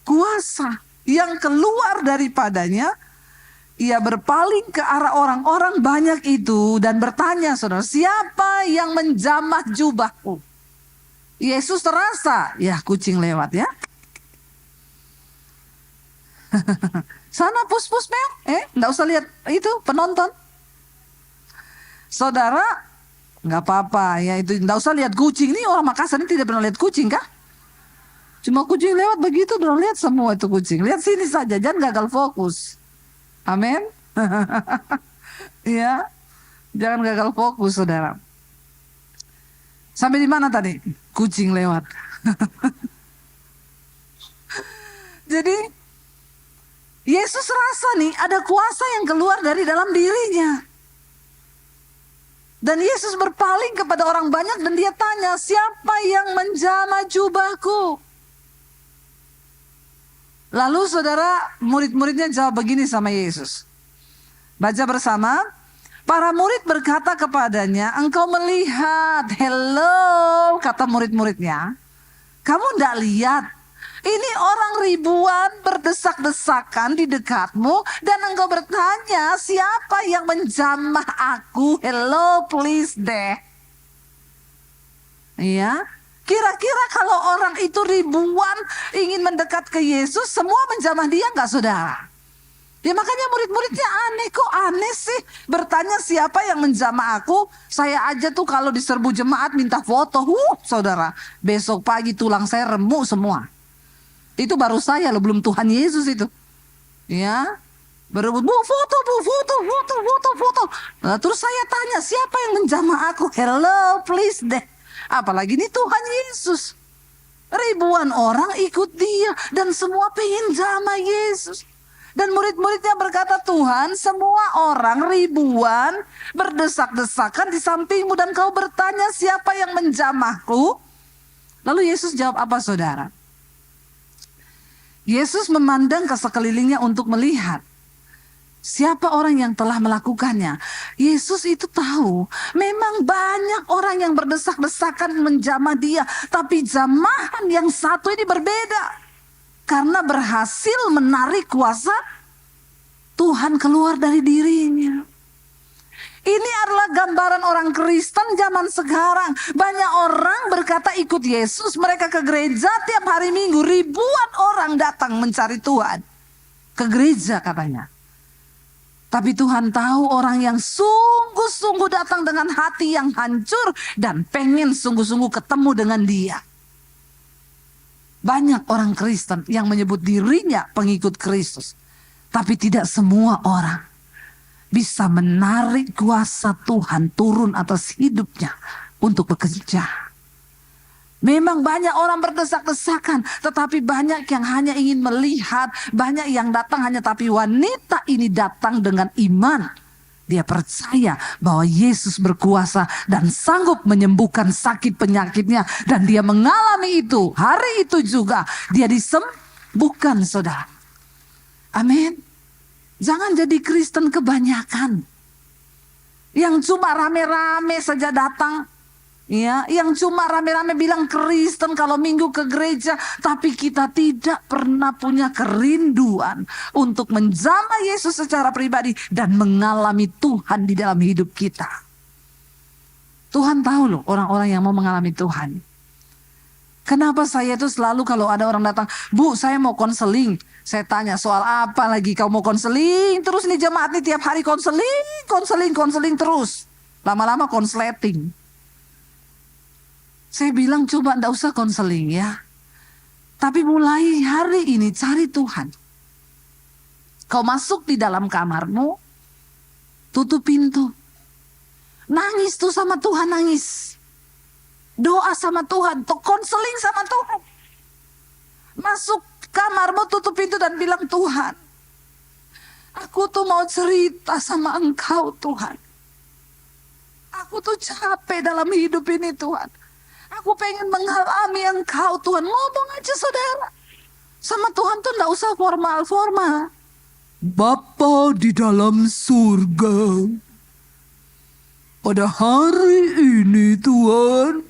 Kuasa yang keluar daripadanya. Ia berpaling ke arah orang-orang banyak itu dan bertanya saudara, siapa yang menjamah jubahku? Yesus terasa, ya kucing lewat ya. Sana pus-pus mel, enggak usah lihat itu penonton. Saudara, nggak apa-apa ya itu, enggak usah lihat kucing. Nih orang Makassar ini tidak pernah lihat kucing kah? Cuma kucing lewat begitu, udah lihat semua itu kucing. Lihat sini saja, jangan gagal fokus. Amin. Ya, jangan gagal fokus saudara. Sampai di mana tadi? Kucing lewat. Jadi Yesus rasa nih ada kuasa yang keluar dari dalam dirinya. Dan Yesus berpaling kepada orang banyak dan dia tanya, siapa yang menjamah jubahku? Lalu saudara, murid-muridnya jawab begini sama Yesus. Baca bersama. Para murid berkata kepadanya, engkau melihat, hello, kata murid-muridnya. Kamu tidak lihat, ini orang ribuan berdesak-desakan di dekatmu dan engkau bertanya, siapa yang menjamah aku? Hello, please deh. Ya, kira-kira kalau orang itu ribuan ingin mendekat ke Yesus, semua menjamah dia nggak saudara? Ya makanya murid-muridnya aneh, kok aneh sih bertanya siapa yang menjamah aku? Saya aja tuh kalau diserbu jemaat minta foto, saudara, besok pagi tulang saya remuk semua. Itu baru saya loh, belum Tuhan Yesus itu. Ya, berebut, bu foto. Nah, terus saya tanya siapa yang menjamah aku? Hello, please deh. Apalagi ini Tuhan Yesus. Ribuan orang ikut dia dan semua pengen jamah Yesus. Dan murid-muridnya berkata, Tuhan, semua orang ribuan berdesak-desakan di sampingmu dan kau bertanya siapa yang menjamahku? Lalu Yesus jawab apa saudara? Yesus memandang ke sekelilingnya untuk melihat siapa orang yang telah melakukannya. Yesus itu tahu memang banyak orang yang berdesak-desakan menjamah dia. Tapi jamahan yang satu ini berbeda. Karena berhasil menarik kuasa Tuhan keluar dari dirinya. Ini adalah gambaran orang Kristen zaman sekarang. Banyak orang berkata ikut Yesus. Mereka ke gereja tiap hari Minggu. Ribuan orang datang mencari Tuhan. Ke gereja katanya. Tapi Tuhan tahu orang yang sungguh-sungguh datang dengan hati yang hancur. Dan pengen sungguh-sungguh ketemu dengan dia. Banyak orang Kristen yang menyebut dirinya pengikut Kristus. Tapi tidak semua orang bisa menarik kuasa Tuhan turun atas hidupnya untuk bekerja. Memang banyak orang berdesak-desakan, tetapi banyak yang hanya ingin melihat, banyak yang datang hanya tapi wanita ini datang dengan iman. Dia percaya bahwa Yesus berkuasa dan sanggup menyembuhkan sakit penyakitnya. Dan dia mengalami itu. Hari itu juga dia disembuhkan saudara. Amin. Jangan jadi Kristen kebanyakan. Yang cuma rame-rame saja datang. Ya, yang cuma rame-rame bilang Kristen kalau minggu ke gereja. Tapi kita tidak pernah punya kerinduan untuk menjamah Yesus secara pribadi. Dan mengalami Tuhan di dalam hidup kita. Tuhan tahu loh orang-orang yang mau mengalami Tuhan. Kenapa saya itu selalu kalau ada orang datang, Bu saya mau konseling. Saya tanya soal apa lagi kau mau konseling. Terus nih jemaat nih tiap hari konseling terus. Lama-lama konsleting. Saya bilang coba enggak usah konseling ya. Tapi mulai hari ini cari Tuhan. Kau masuk di dalam kamarmu, tutup pintu. Nangis tuh sama Tuhan, nangis. Doa sama Tuhan, konseling sama Tuhan. Masuk kamarmu, tutup pintu dan bilang Tuhan. Aku tuh mau cerita sama Engkau Tuhan. Aku tuh capek dalam hidup ini Tuhan. Aku pengen mengalami Engkau Tuhan. Ngomong aja saudara. Sama Tuhan tuh gak usah formal-formal. Bapa di dalam surga. Pada hari ini Tuhan.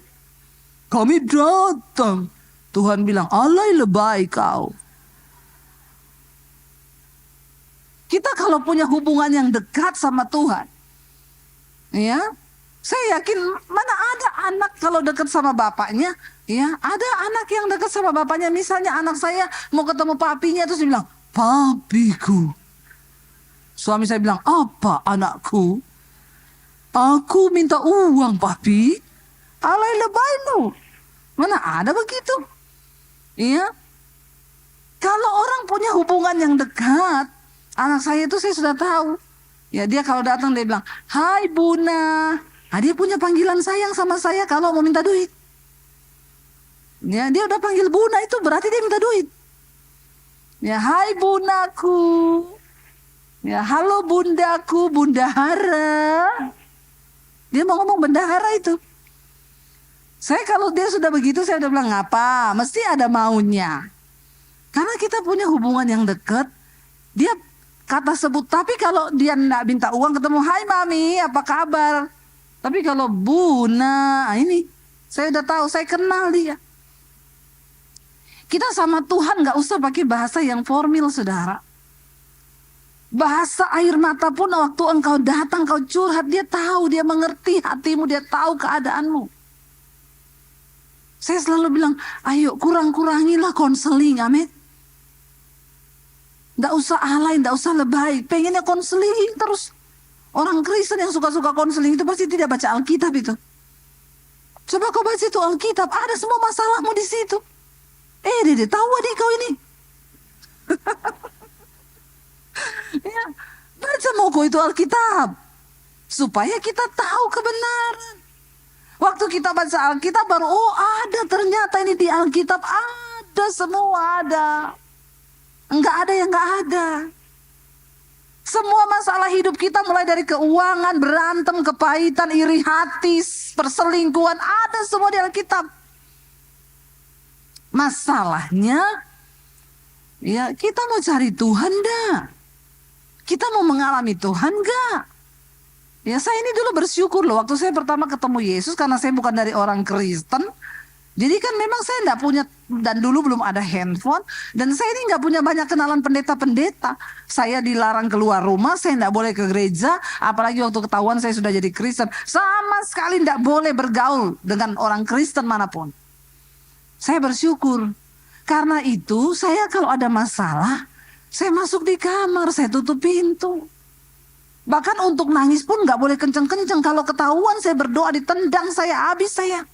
Kami datang. Tuhan bilang, alai lebay kau. Kita kalau punya hubungan yang dekat sama Tuhan. Ya. Saya yakin mana ada anak kalau dekat sama bapaknya, ya ada anak yang dekat sama bapaknya. Misalnya anak saya mau ketemu papinya terus dia bilang, papiku. Suami saya bilang, apa anakku? Aku minta uang papi. Alay lebay lu. Mana ada begitu? Iya. Kalau orang punya hubungan yang dekat, anak saya itu saya sudah tahu. Ya dia kalau datang dia bilang, hai Buna. Nah, dia punya panggilan sayang sama saya kalau mau minta duit. Ya, dia udah panggil Buna itu berarti dia minta duit. Ya, hai Bunaku. Ya, halo Bundaku, Bunda Hara. Dia mau ngomong bendahara itu. Saya kalau dia sudah begitu, saya udah bilang, ngapa? Mesti ada maunya. Karena kita punya hubungan yang dekat, dia kata sebut, tapi kalau dia enggak minta uang ketemu, hai mami, apa kabar? Tapi kalau Buna, ini saya udah tahu, saya kenal dia. Kita sama Tuhan nggak usah pakai bahasa yang formal, saudara. Bahasa air mata pun waktu engkau datang, kau curhat, dia tahu, dia mengerti hatimu, dia tahu keadaanmu. Saya selalu bilang, ayo kurang-kurangilah konseling, amin. Nggak usah alay, nggak usah lebay, pengennya konseling terus. Orang Kristen yang suka-suka konseling itu pasti tidak baca Alkitab itu. Coba kau baca itu Alkitab, ada semua masalahmu di situ. Dede, tahu adik kau ini? Ya, baca mau kau itu Alkitab, supaya kita tahu kebenaran. Waktu kita baca Alkitab baru, oh ada ternyata ini di Alkitab, ada semua ada. Enggak ada yang enggak ada. Semua masalah hidup kita mulai dari keuangan, berantem, kepahitan, iri hati, perselingkuhan, ada semua di Alkitab. Masalahnya, ya kita mau cari Tuhan dah. Kita mau mengalami Tuhan gak? Ya saya ini dulu bersyukur loh, waktu saya pertama ketemu Yesus, karena saya bukan dari orang Kristen. Jadi kan memang saya enggak punya, dan dulu belum ada handphone, dan saya ini enggak punya banyak kenalan pendeta-pendeta. Saya dilarang keluar rumah, saya enggak boleh ke gereja, apalagi waktu ketahuan saya sudah jadi Kristen. Sama sekali enggak boleh bergaul dengan orang Kristen manapun. Saya bersyukur. Karena itu saya kalau ada masalah, saya masuk di kamar, saya tutup pintu. Bahkan untuk nangis pun enggak boleh kenceng-kenceng. Kalau ketahuan saya berdoa ditendang, saya habis saya.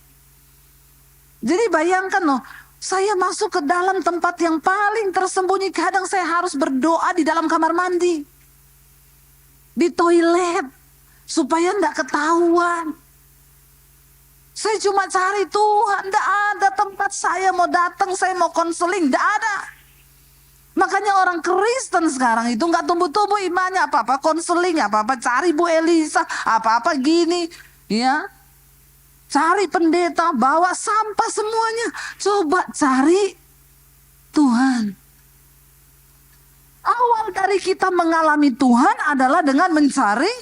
Jadi bayangkan loh, saya masuk ke dalam tempat yang paling tersembunyi. Kadang saya harus berdoa di dalam kamar mandi, di toilet, supaya enggak ketahuan. Saya cuma cari Tuhan, enggak ada tempat saya mau datang, saya mau konseling, enggak ada. Makanya orang Kristen sekarang itu enggak tumbuh-tumbuh imannya, apa-apa konseling, apa-apa cari Bu Elisa, apa-apa gini, ya. Cari pendeta, bawa sampah semuanya. Coba cari Tuhan. Awal dari kita mengalami Tuhan adalah dengan mencari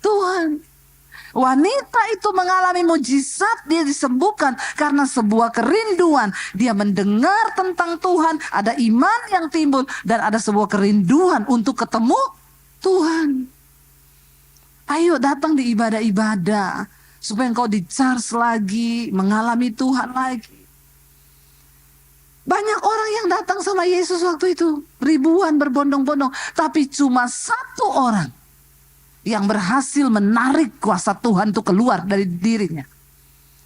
Tuhan. Wanita itu mengalami mujizat, dia disembuhkan karena sebuah kerinduan. Dia mendengar tentang Tuhan, ada iman yang timbul, dan ada sebuah kerinduan untuk ketemu Tuhan. Ayo datang di ibadah-ibadah, supaya engkau di-charge lagi, mengalami Tuhan lagi. Banyak orang yang datang sama Yesus waktu itu, ribuan berbondong-bondong, tapi cuma satu orang yang berhasil menarik kuasa Tuhan itu keluar dari dirinya.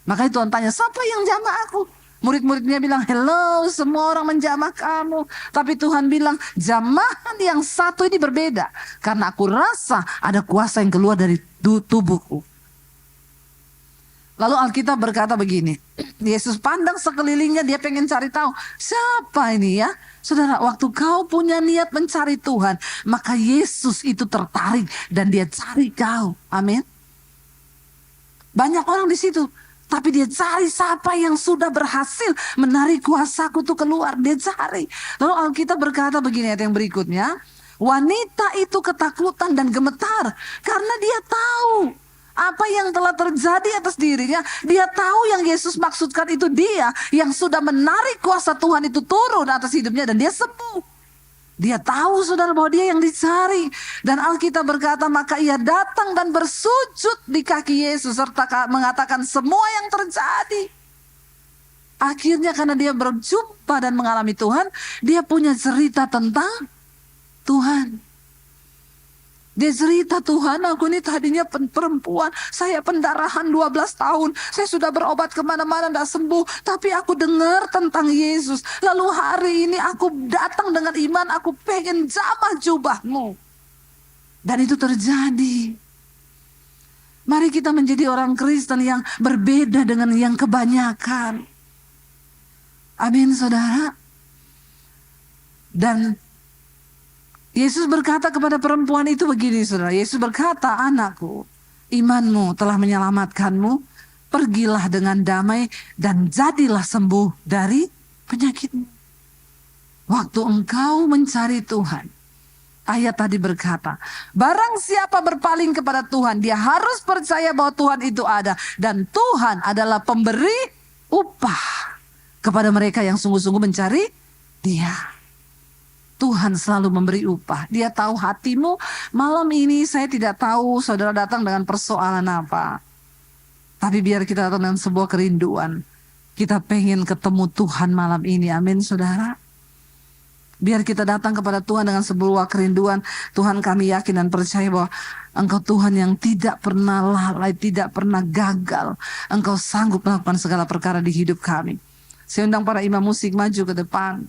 Makanya Tuhan tanya, siapa yang jamah aku? Murid-muridnya bilang, hello, semua orang menjamah kamu. Tapi Tuhan bilang, jamahan yang satu ini berbeda, karena aku rasa ada kuasa yang keluar dari tubuhku. Lalu Alkitab berkata begini, Yesus pandang sekelilingnya, dia pengen cari tahu, siapa ini ya? Saudara, waktu kau punya niat mencari Tuhan, maka Yesus itu tertarik dan dia cari kau. Amin. Banyak orang di situ, tapi dia cari siapa yang sudah berhasil menarik kuasaku itu keluar. Dia cari. Lalu Alkitab berkata begini ayat yang berikutnya, wanita itu ketakutan dan gemetar karena dia tahu apa yang telah terjadi atas dirinya. Dia tahu yang Yesus maksudkan itu dia yang sudah menarik kuasa Tuhan itu turun atas hidupnya dan dia sembuh. Dia tahu saudara bahwa dia yang dicari. Dan Alkitab berkata maka ia datang dan bersujud di kaki Yesus serta mengatakan semua yang terjadi. Akhirnya karena dia berjumpa dan mengalami Tuhan, dia punya cerita tentang Tuhan. Dia cerita, Tuhan aku ini tadinya perempuan, saya pendarahan 12 tahun, saya sudah berobat kemana-mana tidak sembuh, tapi aku dengar tentang Yesus. Lalu hari ini aku datang dengan iman, aku pengen jamah jubahmu. Dan itu terjadi. Mari kita menjadi orang Kristen yang berbeda dengan yang kebanyakan. Amin saudara. Dan Yesus berkata kepada perempuan itu begini saudara. Yesus berkata, anakku, imanmu telah menyelamatkanmu. Pergilah dengan damai dan jadilah sembuh dari penyakitmu. Waktu engkau mencari Tuhan, ayat tadi berkata, barang siapa berpaling kepada Tuhan, dia harus percaya bahwa Tuhan itu ada. Dan Tuhan adalah pemberi upah kepada mereka yang sungguh-sungguh mencari Dia. Tuhan selalu memberi upah. Dia tahu hatimu. Malam ini saya tidak tahu saudara datang dengan persoalan apa. Tapi biar kita datang dengan sebuah kerinduan. Kita pengen ketemu Tuhan malam ini. Amin saudara. Biar kita datang kepada Tuhan dengan sebuah kerinduan. Tuhan, kami yakin dan percaya bahwa Engkau Tuhan yang tidak pernah lalai, tidak pernah gagal. Engkau sanggup melakukan segala perkara di hidup kami. Saya undang para imam musik maju ke depan.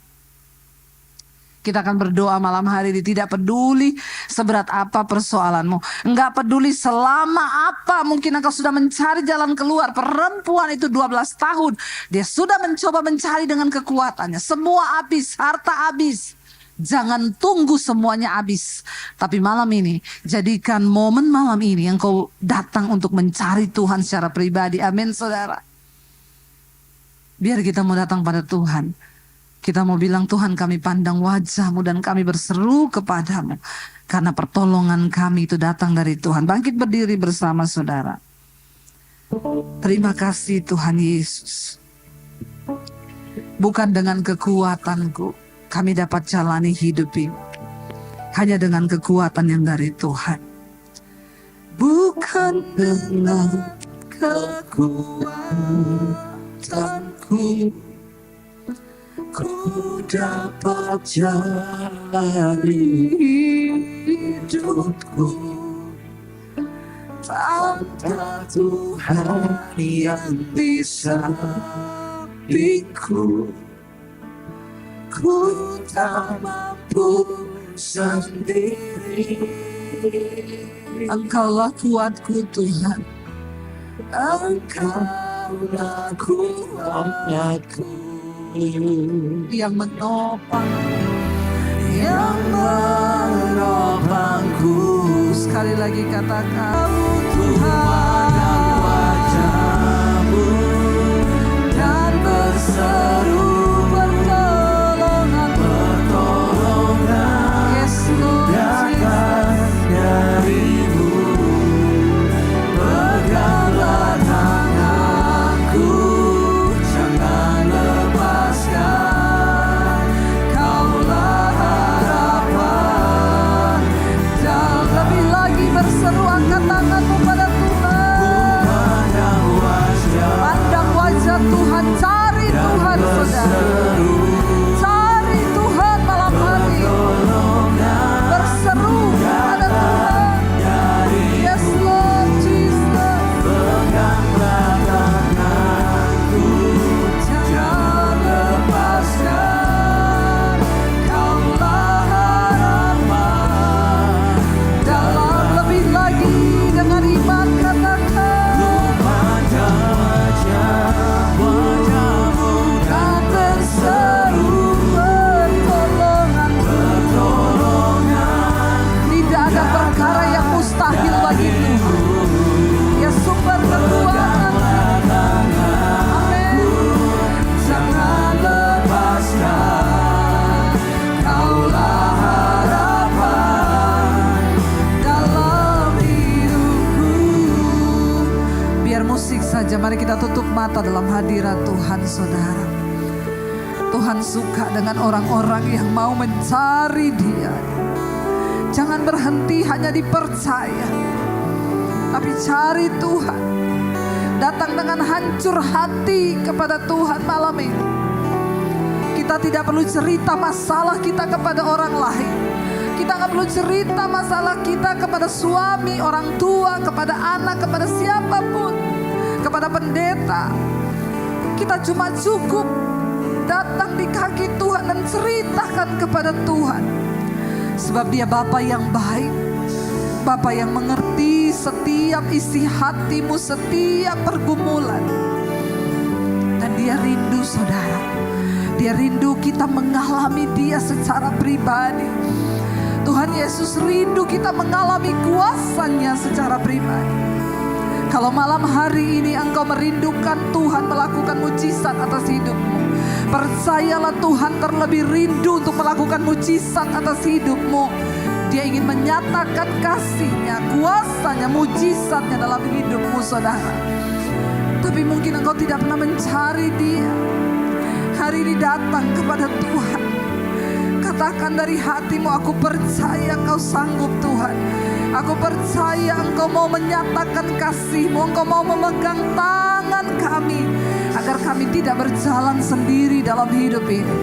Kita akan berdoa malam hari ini. Tidak peduli seberat apa persoalanmu. Enggak peduli selama apa mungkin engkau sudah mencari jalan keluar. Perempuan itu 12 tahun. Dia sudah mencoba mencari dengan kekuatannya. Semua habis, harta habis. Jangan tunggu semuanya habis. Tapi malam ini, jadikan momen malam ini engkau datang untuk mencari Tuhan secara pribadi. Amin saudara. Biar kita mau datang pada Tuhan. Kita mau bilang, Tuhan, kami pandang wajah-Mu dan kami berseru kepadamu. Karena pertolongan kami itu datang dari Tuhan. Bangkit berdiri bersama saudara. Terima kasih Tuhan Yesus. Bukan dengan kekuatanku kami dapat jalani hidup ini. Hanya dengan kekuatan yang dari Tuhan. Bukan dengan kekuatanku ku dapat jalani hidupku tanpa Tuhan yang di sampingku. Ku tak mampu sendiri. Engkaulah kuatku Tuhan. Engkaulah kuatku yang menopang, sekali lagi katakan, Tuhan wajah-Mu dan berseru pertolongan. Yes Lord, datang dari-Mu. Peganglah tanganku, jangan lepaskan. Kaulah harapan. Dan lebih lagi berseru, angkat tanganmu pada Tuhan. Pandang wajah Tuhan, cari Tuhan saudara. Cari Tuhan malam hari. Berseru pada Tuhan. Yes Lord Jesus. Peganglah tanganku, jangan lepaskan. Kaulah harapan. Dalam lebih lagi dengan iman katakan, dan berseru pertolongan. Tidak ada perkara yang mustahil bagi Tuhan. Ya sumber kekuatan. Amin. Jangan lepaskan. Kaulah harapan dalam hidupku. Biar musik saja, mari kita tutup mata dalam hadirat Tuhan saudara. Tuhan suka dengan orang-orang yang mau mencari Dia. Jangan berhenti hanya dipercaya, tapi cari Tuhan. Datang dengan hancur hati kepada Tuhan malam ini. Kita tidak perlu cerita masalah kita kepada orang lain. Kita nggak perlu cerita masalah kita kepada suami, orang tua, kepada anak, kepada siapapun, kepada pendeta. Kita cuma cukup datang di kaki Tuhan dan ceritakan kepada Tuhan. Sebab Dia Bapa yang baik, Bapa yang mengerti setiap isi hatimu, setiap pergumulan. Dan Dia rindu saudara. Dia rindu kita mengalami Dia secara pribadi. Tuhan Yesus rindu kita mengalami kuasa-Nya secara pribadi. Kalau malam hari ini engkau merindukan Tuhan melakukan mujizat atas hidupmu, percayalah Tuhan terlebih rindu untuk melakukan mujizat atas hidupmu. Dia ingin menyatakan kasih-Nya, kuasa-Nya, mujizat-Nya dalam hidupmu, saudara. Tapi mungkin engkau tidak pernah mencari Dia. Hari ini datang kepada Tuhan. Katakan dari hatimu, aku percaya Engkau sanggup Tuhan. Aku percaya Engkau mau menyatakan kasih-Mu, Engkau mau memegang tangan kami, agar kami tidak berjalan sendiri dalam hidup ini.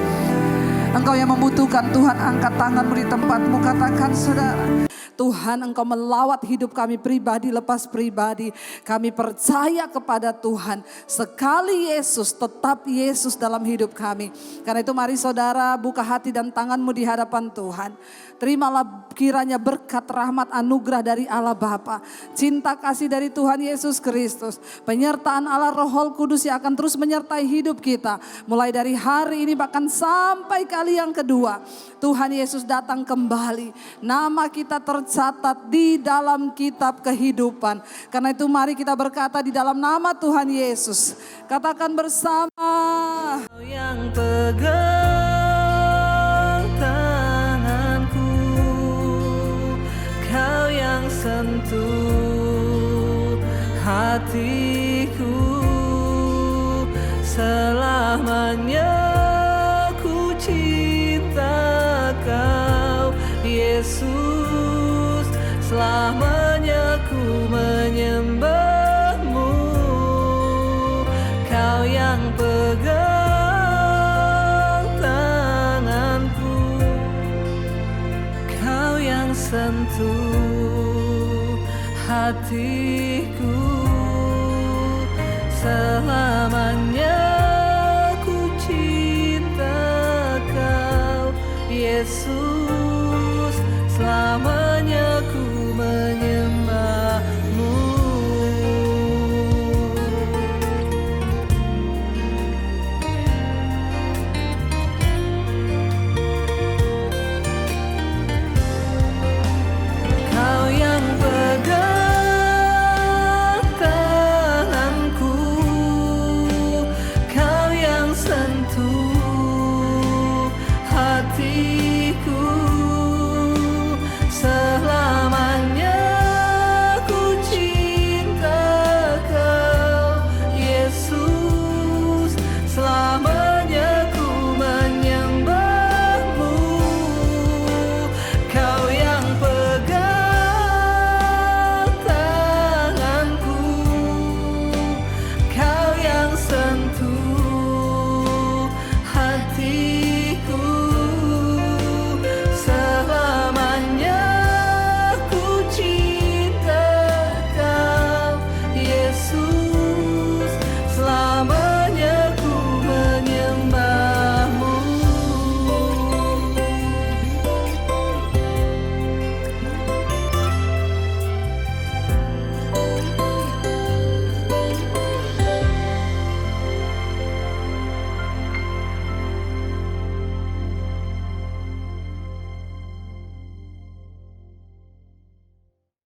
Engkau yang membutuhkan Tuhan, angkat tanganmu di tempatmu, katakan saudara. Tuhan, Engkau melawat hidup kami pribadi lepas pribadi. Kami percaya kepada Tuhan. Sekali Yesus, tetap Yesus dalam hidup kami. Karena itu mari saudara buka hati dan tanganmu di hadapan Tuhan. Terimalah kiranya berkat, rahmat, anugerah dari Allah Bapa, cinta kasih dari Tuhan Yesus Kristus, penyertaan Allah Roh Kudus yang akan terus menyertai hidup kita. Mulai dari hari ini bahkan sampai kali yang kedua. Tuhan Yesus datang kembali. Nama kita tercatat di dalam kitab kehidupan. Karena itu mari kita berkata di dalam nama Tuhan Yesus. Katakan bersama. Yang pegang tanganku, Kau yang sentuh hatiku, selamanya ku cinta Kau Yesus, selamanya ku menyembah-Mu. Kau yang pegang tanganku, Kau yang sentuh hatiku, selamanya